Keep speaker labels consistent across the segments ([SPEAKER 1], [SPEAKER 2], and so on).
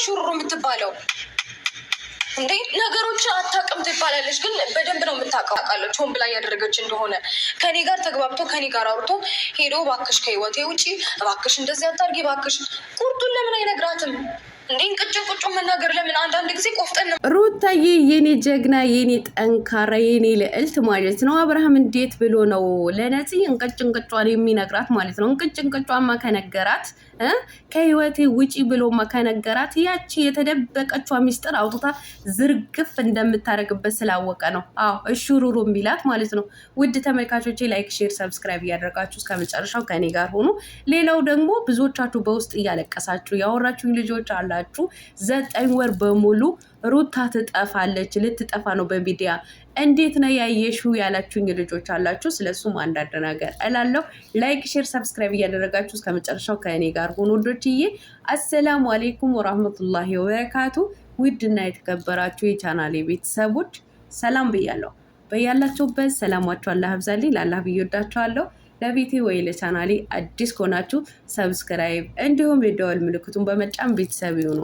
[SPEAKER 1] ሹሩሩ የምትባለው? እንዴ ነገሮች አታውቅም ትባላለች፣ ግን በደንብ ነው የምታውቀው። አውቃለች ሆን ብላ እያደረገች እንደሆነ። ከኔ ጋር ተግባብቶ ከኔ ጋር አውርቶ ሄዶ እባክሽ ከህይወቴ ውጪ፣ እባክሽ እንደዚህ አታርጊ፣ እባክሽ ቁርጡን ለምን አይነግራትም? እንዴ እንቅጭን ቁጭን መናገር ለምን? አንዳንድ ጊዜ ቆፍጠን ነው።
[SPEAKER 2] ሩታዬ የኔ ጀግና፣ የኔ ጠንካራ፣ የኔ ልዕልት ማለት ነው። አብርሃም እንዴት ብሎ ነው ለነፂ እንቅጭን የሚነግራት ማለት ነው? እንቅጭን ከነገራት ከህይወቴ ውጪ ብሎማ ከነገራት ያቺ የተደበቀችዋ ሚስጥር አውጥታ ዝርግፍ እንደምታደርግበት ስላወቀ ነው። አዎ እሹሩሩ የሚላት ማለት ነው። ውድ ተመልካቾቼ ላይክ፣ ሼር፣ ሰብስክራይብ እያደረጋችሁ እስከ መጨረሻው ከኔ ጋር ሆኑ። ሌላው ደግሞ ብዙዎቻችሁ በውስጥ እያለቀሳችሁ ያወራችሁኝ ልጆች አላችሁ። 9 ወር በሙሉ ሩታ ትጠፋለች፣ ልትጠፋ ነው በሚዲያ እንዴት ነው ያየሽው ያላችሁኝ ልጆች አላችሁ። ስለሱም አንዳንድ ነገር እላለሁ። ላይክ ሼር ሰብስክራይብ እያደረጋችሁ እስከ መጨረሻው ከእኔ ጋር ሆኖ ወዶችዬ። አሰላሙ አሌይኩም ወራህመቱላሂ ወበረካቱ። ውድና የተከበራችሁ የቻናሌ ቤተሰቦች ሰላም ብያለሁ። በያላችሁበት ሰላማችሁ አላህ ያብዛልኝ። ለአላህ ብዬ ወዳችኋለሁ። ለቤቴ ወይ ለቻናሌ አዲስ ከሆናችሁ ሰብስክራይብ እንዲሁም የደወል ምልክቱን በመጫን ቤተሰብ ይሁኑ።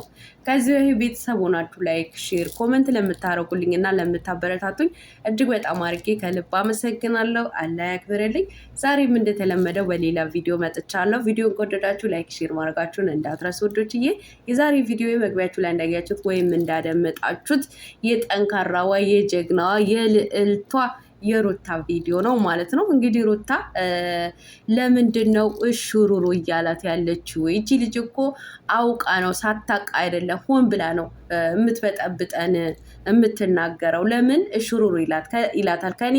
[SPEAKER 2] ከዚህ በፊት ቤተሰብ ሆናችሁ ላይክ፣ ሼር፣ ኮመንት ለምታረጉልኝ እና ለምታበረታቱኝ እጅግ በጣም አድርጌ ከልብ አመሰግናለሁ። አላህ ያክብርልኝ። ዛሬም እንደተለመደው በሌላ ቪዲዮ መጥቻለሁ። ቪዲዮን ከወደዳችሁ ላይክ፣ ሼር ማድረጋችሁን እንዳትረሱ ወዶችዬ። የዛሬ ቪዲዮ መግቢያችሁ ላይ እንዳያችሁት ወይም እንዳደመጣችሁት የጠንካራዋ የጀግናዋ የልዕልቷ የሩታ ቪዲዮ ነው ማለት ነው። እንግዲህ ሩታ ለምንድን ነው እሹሩሩ እያላት ያለችው? ይቺ ልጅ እኮ አውቃ ነው ሳታውቅ አይደለም፣ ሆን ብላ ነው የምትበጠብጠን የምትናገረው። ለምን እሹሩሩ ይላታል? ከኔ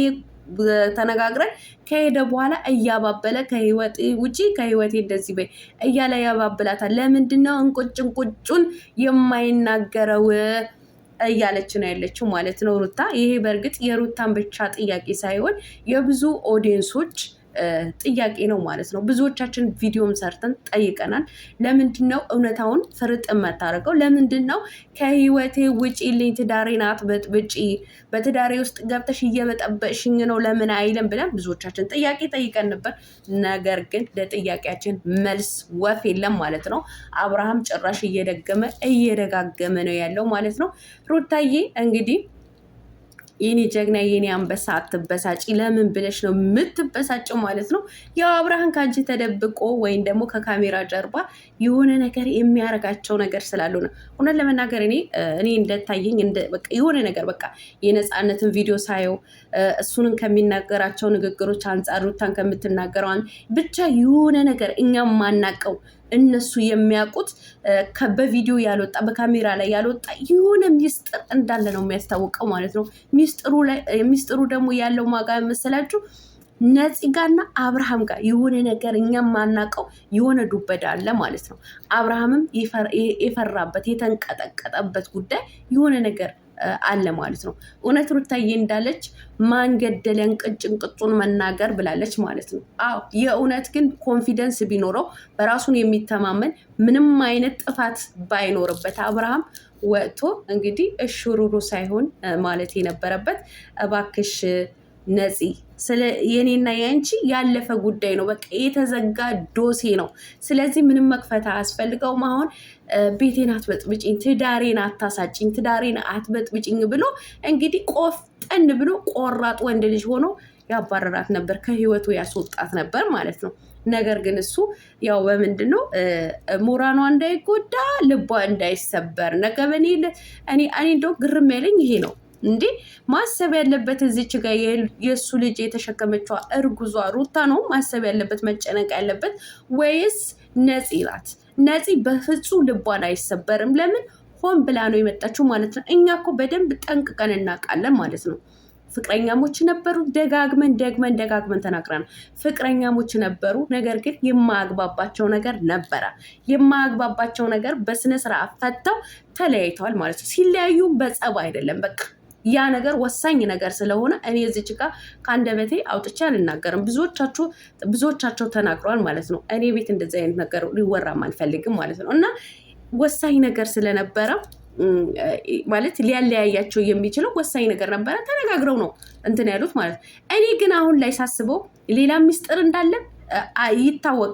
[SPEAKER 2] ተነጋግረን ከሄደ በኋላ እያባበለ ከህይወት ውጪ ከህይወቴ እንደዚህ በይ እያለ ያባብላታል። ለምንድን ነው እንቁጭን የማይናገረው እያለች ነው ያለችው ማለት ነው ሩታ። ይሄ በእርግጥ የሩታን ብቻ ጥያቄ ሳይሆን የብዙ ኦዲየንሶች ጥያቄ ነው ማለት ነው። ብዙዎቻችን ቪዲዮም ሰርተን ጠይቀናል። ለምንድን ነው እውነታውን ፍርጥ የማታደርገው? ለምንድን ነው ከህይወቴ ውጪልኝ፣ ትዳሬን አትበጥብጪ፣ በትዳሬ ውስጥ ገብተሽ እየበጠበሽኝ ነው ለምን አይልም ብለን ብዙዎቻችን ጥያቄ ጠይቀን ነበር። ነገር ግን ለጥያቄያችን መልስ ወፍ የለም ማለት ነው። አብርሃም ጭራሽ እየደጋገመ ነው ያለው ማለት ነው። ሩታዬ እንግዲህ የኔ ጀግና የኔ አንበሳ አትበሳጪ። ለምን ብለሽ ነው የምትበሳጭው ማለት ነው? ያው አብርሃም ከአንቺ ተደብቆ ወይም ደግሞ ከካሜራ ጀርባ የሆነ ነገር የሚያረጋቸው ነገር ስላሉ ነው። እውነት ለመናገር እኔ እንደታየኝ የሆነ ነገር በቃ የነፃነትን ቪዲዮ ሳየው እሱንን ከሚናገራቸው ንግግሮች አንጻር ሩታን ከምትናገረው ብቻ የሆነ ነገር እኛም ማናቀው እነሱ የሚያውቁት በቪዲዮ ያልወጣ በካሜራ ላይ ያልወጣ የሆነ ሚስጥር እንዳለ ነው የሚያስታውቀው ማለት ነው። ሚስጥሩ ደግሞ ያለው ማጋ መሰላችሁ? ነፂ ጋርና አብርሃም ጋር የሆነ ነገር እኛም ማናውቀው የሆነ ዱበዳ አለ ማለት ነው። አብርሃምም የፈራበት የተንቀጠቀጠበት ጉዳይ የሆነ ነገር አለ ማለት ነው። እውነት ሩታዬ እንዳለች ማን ገደለን ቅጭን መናገር ብላለች ማለት ነው። አዎ የእውነት ግን ኮንፊደንስ ቢኖረው በራሱን የሚተማመን ምንም አይነት ጥፋት ባይኖርበት አብርሃም ወጥቶ እንግዲህ እሹሩሩ ሳይሆን ማለት የነበረበት እባክሽ ነፂ ስለ የኔና ያንቺ ያለፈ ጉዳይ ነው፣ በቃ የተዘጋ ዶሴ ነው። ስለዚህ ምንም መክፈት አያስፈልገውም። አሁን ቤቴን አትበጥብጭኝ፣ ትዳሬን አታሳጭኝ፣ ትዳሬን አትበጥብጭኝ ብሎ እንግዲህ ቆፍጠን ብሎ ቆራጥ ወንድ ልጅ ሆኖ ያባረራት ነበር፣ ከህይወቱ ያስወጣት ነበር ማለት ነው። ነገር ግን እሱ ያው በምንድን ነው ሞራኗ እንዳይጎዳ ልቧ እንዳይሰበር ነገበኔ እኔ እንደው ግርም ያለኝ ይሄ ነው። እንዴ ማሰብ ያለበት እዚች ጋር የእሱ ልጅ የተሸከመችዋ እርጉዟ ሩታ ነው ማሰብ ያለበት መጨነቅ ያለበት ወይስ ነፂ ናት? ነፂ በፍጹም ልቧን አይሰበርም። ለምን ሆን ብላ ነው የመጣችው ማለት ነው። እኛ እኮ በደንብ ጠንቅቀን እናውቃለን ማለት ነው። ፍቅረኛሞች ነበሩ። ደጋግመን ተናግረናል። ፍቅረኛሞች ነበሩ። ነገር ግን የማያግባባቸው ነገር ነበረ። የማያግባባቸው ነገር በስነ ስርዓት ፈተው ተለያይተዋል ማለት ነው። ሲለያዩ በጸብ አይደለም በቃ ያ ነገር ወሳኝ ነገር ስለሆነ እኔ እዚች ጋር ከአንደበቴ አውጥቼ አልናገርም። ብዙዎቻቸው ተናግረዋል ማለት ነው። እኔ ቤት እንደዚህ አይነት ነገር ሊወራም አልፈልግም ማለት ነው። እና ወሳኝ ነገር ስለነበረ ማለት ሊያለያያቸው የሚችለው ወሳኝ ነገር ነበረ። ተነጋግረው ነው እንትን ያሉት ማለት ነው። እኔ ግን አሁን ላይ ሳስበው ሌላ ሚስጥር እንዳለ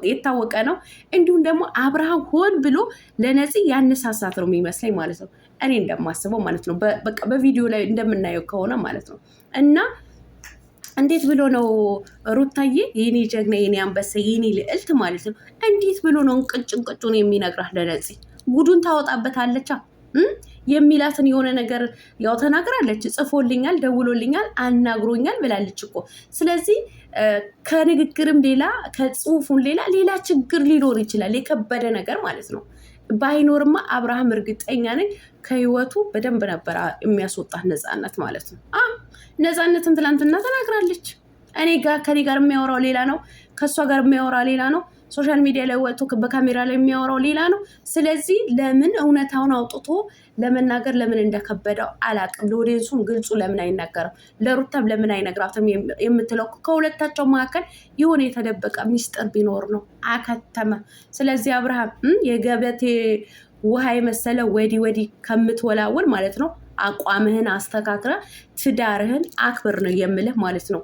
[SPEAKER 2] የታወቀ ነው። እንዲሁም ደግሞ አብርሃም ሆን ብሎ ለነፂ ያነሳሳት ነው የሚመስለኝ ማለት ነው። እኔ እንደማስበው ማለት ነው። በቃ በቪዲዮ ላይ እንደምናየው ከሆነ ማለት ነው። እና እንዴት ብሎ ነው ሩታዬ የኔ ጀግና የኔ አንበሳ የኔ ልዕልት ማለት ነው። እንዴት ብሎ ነው እንቅጩን የሚነግራት ለነፂ? ጉዱን ታወጣበታለቻ የሚላትን የሆነ ነገር ያው ተናግራለች። ጽፎልኛል፣ ደውሎልኛል፣ አናግሮኛል ብላለች እኮ። ስለዚህ ከንግግርም ሌላ ከጽሁፉም ሌላ ችግር ሊኖር ይችላል፣ የከበደ ነገር ማለት ነው። ባይኖርማ አብርሃም እርግጠኛ ነኝ ከህይወቱ በደንብ ነበር የሚያስወጣት ነፃነት ማለት ነው። ነፃነትን ትላንትና ተናግራለች። ከኔ ጋር የሚያወራው ሌላ ነው፣ ከእሷ ጋር የሚያወራ ሌላ ነው፣ ሶሻል ሚዲያ ላይ ወጥቶ በካሜራ ላይ የሚያወራው ሌላ ነው። ስለዚህ ለምን እውነታውን አውጥቶ ለመናገር ለምን እንደከበደው አላቅም። ለኦዲየንሱም ግልጹ ለምን አይናገርም? ለሩታም ለምን አይነግራትም? የምትለው ከሁለታቸው መካከል የሆነ የተደበቀ ሚስጥር ቢኖር ነው። አከተመ። ስለዚህ አብርሃም የገበቴ ውሃ የመሰለ ወዲህ ከምትወላወል ማለት ነው አቋምህን አስተካክለ ትዳርህን አክብር ነው የምልህ ማለት ነው።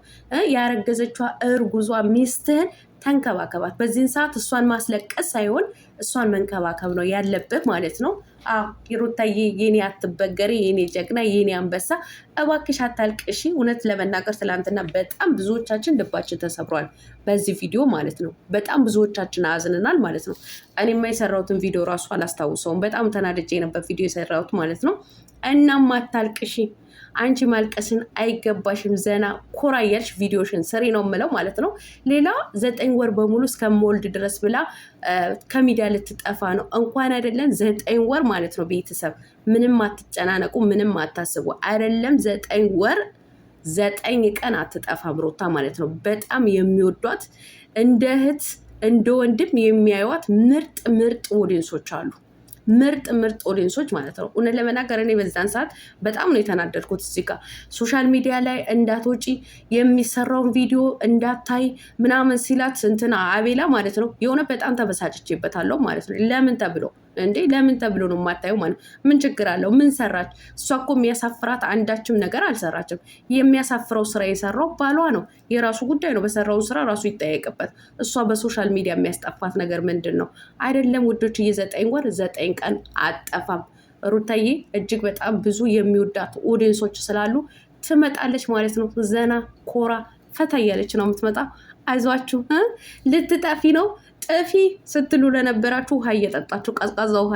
[SPEAKER 2] ያረገዘችዋ እርጉዟ ሚስትህን ተንከባከባት። በዚህን ሰዓት እሷን ማስለቀስ ሳይሆን እሷን መንከባከብ ነው ያለብህ ማለት ነው። ሩታዬ የኔ አትበገሪ፣ የኔ ጀግና፣ የኔ አንበሳ እባክሽ አታልቅሺ። እውነት ለመናገር ትላንትና በጣም ብዙዎቻችን ልባችን ተሰብሯል በዚህ ቪዲዮ ማለት ነው። በጣም ብዙዎቻችን አዝንናል ማለት ነው። እኔማ የሰራሁትን ቪዲዮ ራሱ አላስታውሰውም። በጣም ተናድጄ ነበር ቪዲዮ የሰራሁት ማለት ነው። እናም አታልቅሺ፣ አንቺ ማልቀስን አይገባሽም። ዘና ኮራ እያልሽ ቪዲዮሽን ስሪ ነው የምለው ማለት ነው። ሌላ 9 ወር በሙሉ እስከምወልድ ድረስ ብላ ከሚዲያ ልትጠፋ ነው። እንኳን አይደለም 9 ወር ማለት ነው። ቤተሰብ ምንም አትጨናነቁ፣ ምንም አታስቡ። አይደለም 9 ወር 9 ቀን አትጠፋም ሩታ ማለት ነው። በጣም የሚወዷት እንደ እህት እንደ ወንድም የሚያዩት ምርጥ ኦዲየንሶች አሉ። ምርጥ ኦዲየንሶች ማለት ነው። እውነት ለመናገር እኔ በዛን ሰዓት በጣም ነው የተናደድኩት። እዚህ ጋር ሶሻል ሚዲያ ላይ እንዳትወጪ የሚሰራውን ቪዲዮ እንዳታይ ምናምን ሲላት እንትና አቤላ ማለት ነው የሆነ በጣም ተበሳጭቼበታለሁ ማለት ነው። ለምን ተብሎ ነው የማታየው ማለት ምን ችግር አለው? ምን ሰራች እሷ? እኮ የሚያሳፍራት አንዳችም ነገር አልሰራችም። የሚያሳፍረው ስራ የሰራው ባሏ ነው። የራሱ ጉዳይ ነው። በሰራው ስራ ራሱ ይጠየቅበት። እሷ በሶሻል ሚዲያ የሚያስጠፋት ነገር ምንድን ነው? አይደለም ውዶች፣ 9 ወር 9 ቀን አጠፋም። ሩታዬ እጅግ በጣም ብዙ የሚወዳት ኦዲየንሶች ስላሉ ትመጣለች ማለት ነው። ዘና ኮራ ፈታ እያለች ነው የምትመጣ። አይዟችሁ፣ ልትጠፊ ነው። ጥፊ ስትሉ ለነበራችሁ ውሃ እየጠጣችሁ ቀዝቃዛ ውሃ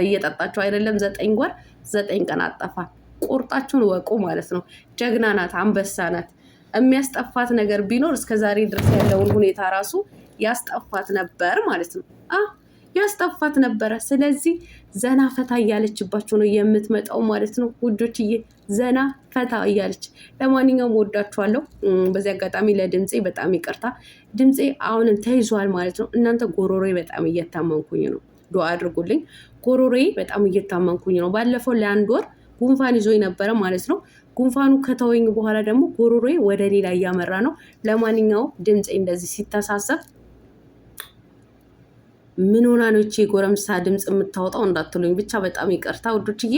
[SPEAKER 2] እየጠጣችሁ አይደለም 9 ወር 9 ቀን አጠፋ። ቁርጣችሁን ወቁ ማለት ነው። ጀግና ናት፣ አንበሳ ናት። የሚያስጠፋት ነገር ቢኖር እስከዛሬ ድረስ ያለውን ሁኔታ ራሱ ያስጠፋት ነበር ማለት ነው። ያስጠፋት ነበረ። ስለዚህ ዘና ፈታ እያለችባቸው ነው የምትመጣው ማለት ነው ውዶችዬ፣ ዘና ፈታ እያለች። ለማንኛውም ወዳችኋለሁ። በዚህ አጋጣሚ ለድምፄ በጣም ይቅርታ፣ ድምፄ አሁንም ተይዟል ማለት ነው። እናንተ ጎሮሮዬ በጣም እየታመንኩኝ ነው፣ ዱአ አድርጉልኝ። ጎሮሮዬ በጣም እየታመንኩኝ ነው። ባለፈው ለ1 ወር ጉንፋን ይዞ ነበረ ማለት ነው። ጉንፋኑ ከተወኝ በኋላ ደግሞ ጎሮሮዬ ወደ ሌላ እያመራ ነው። ለማንኛውም ድምፄ እንደዚህ ሲተሳሰብ ምን ሆና ነው እቺ ጎረምሳ ድምጽ የምታወጣው እንዳትሉኝ ብቻ በጣም ይቅርታ ውዶችዬ።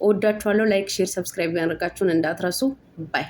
[SPEAKER 2] እወዳችኋለሁ። ላይክ፣ ሼር፣ ሰብስክራይብ ያደርጋችሁን እንዳትረሱ። ባይ